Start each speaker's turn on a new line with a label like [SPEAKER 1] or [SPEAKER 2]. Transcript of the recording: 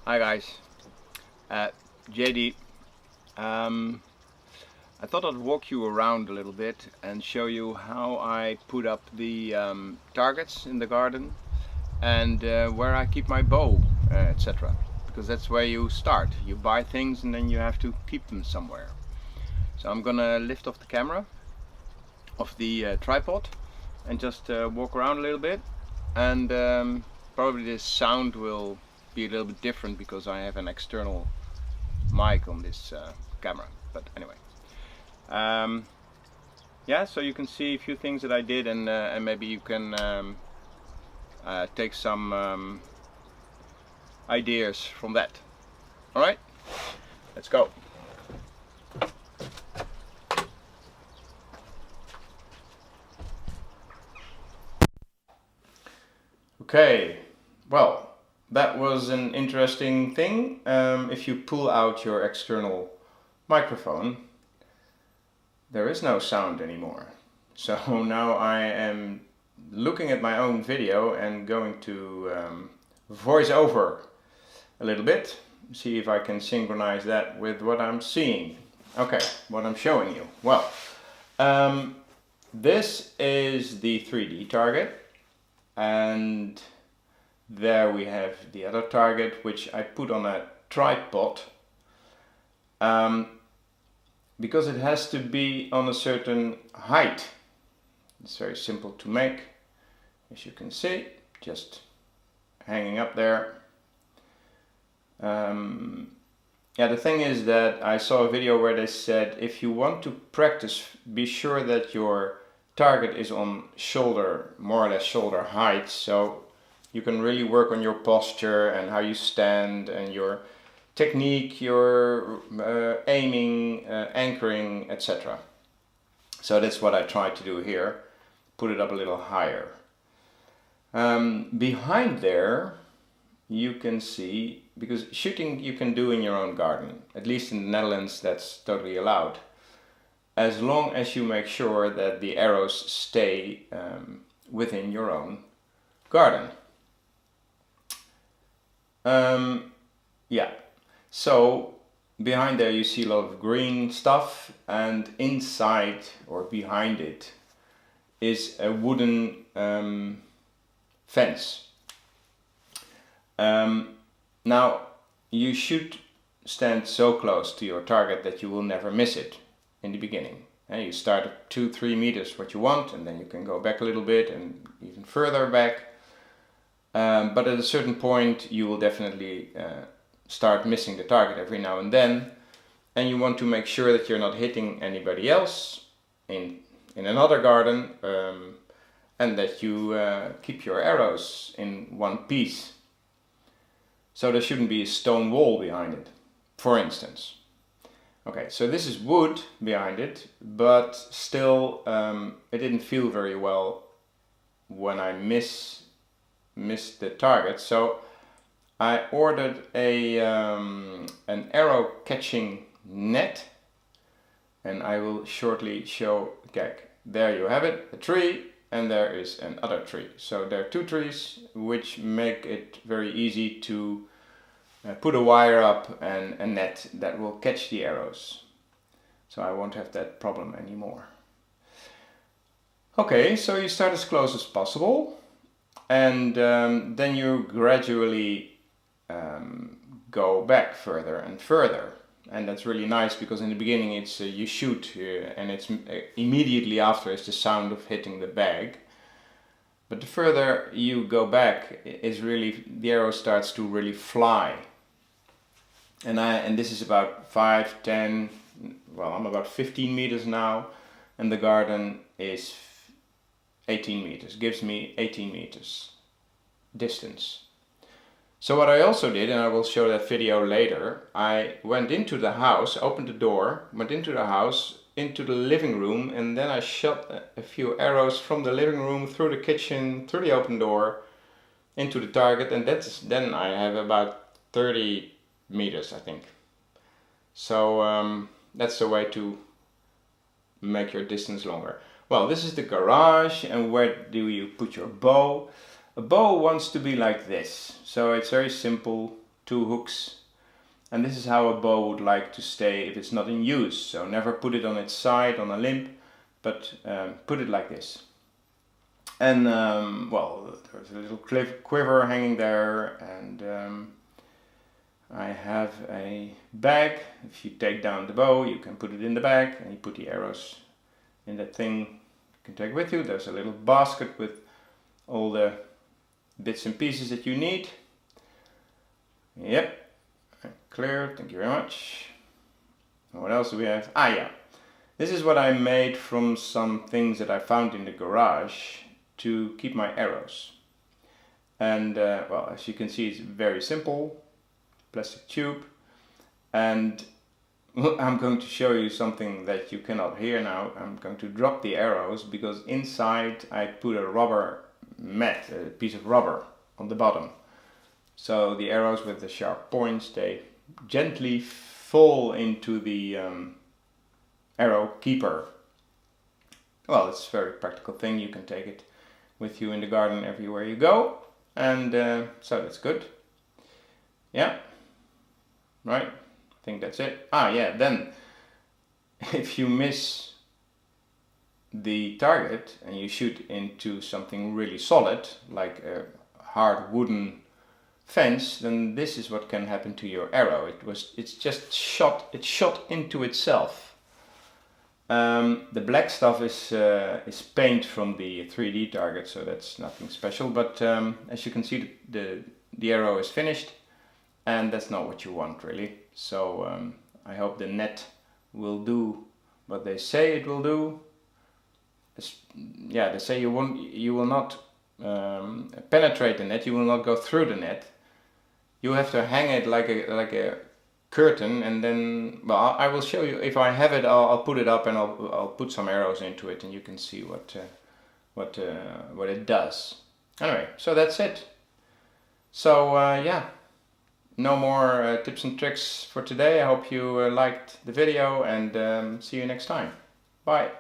[SPEAKER 1] Hi guys, JD. I thought I'd walk you around a little bit and show you how I put up the targets in the garden and where I keep my bow, etc. Because that's where you start. You buy things and then you have to keep them somewhere. So I'm gonna lift off the camera of the tripod and just walk around a little bit, and probably this sound will be a little bit different because I have an external mic on this camera. But anyway, yeah, so you can see a few things that I did, and maybe you can take some ideas from that. Alright, let's go. Okay, well, that was an interesting thing. If you pull out your external microphone, there is no sound anymore. So now I am looking at my own video and going to voice over a little bit, see if I can synchronize that with what I'm seeing. Okay, what I'm showing you. Well, this is the 3D target. And there we have the other target, which I put on a tripod because it has to be on a certain height. It's very simple to make, as you can see, just hanging up there. Yeah, the thing is that I saw a video where they said if you want to practice, be sure that your target is on shoulder, more or less shoulder height, so you can really work on your posture and how you stand and your technique, your aiming, anchoring, etc. So that's what I tried to do here, put it up a little higher. Behind there you can see, because shooting you can do in your own garden, at least in the Netherlands that's totally allowed, as long as you make sure that the arrows stay within your own garden. Yeah, so behind there you see a lot of green stuff, and inside or behind it is a wooden fence. Now you should stand so close to your target that you will never miss it in the beginning. And you start at 2-3 meters what you want, and then you can go back a little bit and even further back. But at a certain point you will definitely start missing the target every now and then, and you want to make sure that you're not hitting anybody else in another garden, and that you keep your arrows in one piece. So there shouldn't be a stone wall behind it, for instance. Okay, so this is wood behind it, but still it didn't feel very well when I missed the target. So I ordered an arrow catching net, and I will shortly show. Okay, there you have it, a tree, and there is another tree. So there are two trees which make it very easy to put a wire up and a net that will catch the arrows. So I won't have that problem anymore. Okay, so you start as close as possible, and then you gradually go back further and further. And that's really nice because in the beginning it's you shoot and it's immediately after is the sound of hitting the bag. But the further you go back is really, the arrow starts to really fly. And this is about 5, 10, well, I'm about 15 meters now, and the garden is 18 meters, gives me 18 meters distance. So what I also did, and I will show that video later, I went into the house, opened the door, went into the house, into the living room, and then I shot a few arrows from the living room through the kitchen, through the open door, into the target, and then I have about 30 meters, I think. So that's the way to make your distance longer. Well, this is the garage, and where do you put your bow? A bow wants to be like this, so it's very simple 2 hooks. And this is how a bow would like to stay if it's not in use. So never put it on its side on a limb, but put it like this. And well, there's a little quiver hanging there, and I have a bag. If you take down the bow, you can put it in the bag, and you put the arrows in that thing you can take with you. There's a little basket with all the bits and pieces that you need. Yep, clear, thank you very much. What else do we have? Ah yeah, this is what I made from some things that I found in the garage to keep my arrows. And well, as you can see, it's very simple. Plastic tube, and I'm going to show you something that you cannot hear now. I'm going to drop the arrows because inside I put a rubber mat, a piece of rubber on the bottom. So the arrows with the sharp points, they gently fall into the arrow keeper. Well, it's a very practical thing. You can take it with you in the garden everywhere you go, and so that's good. Yeah. Right, I think that's it. Ah yeah, then if you miss the target and you shoot into something really solid, like a hard wooden fence, then this is what can happen to your arrow. It's just shot into itself. The black stuff is paint from the 3D target, so that's nothing special, but as you can see, the arrow is finished. And that's not what you want, really. So I hope the net will do what they say it will do. Yeah, they say you will not penetrate the net. You will not go through the net. You have to hang it like a curtain, and then, well, I will show you. If I have it, I'll put it up, and I'll put some arrows into it, and you can see what it does. Anyway, so that's it. So yeah. No more tips and tricks for today. I hope you liked the video, and see you next time. Bye.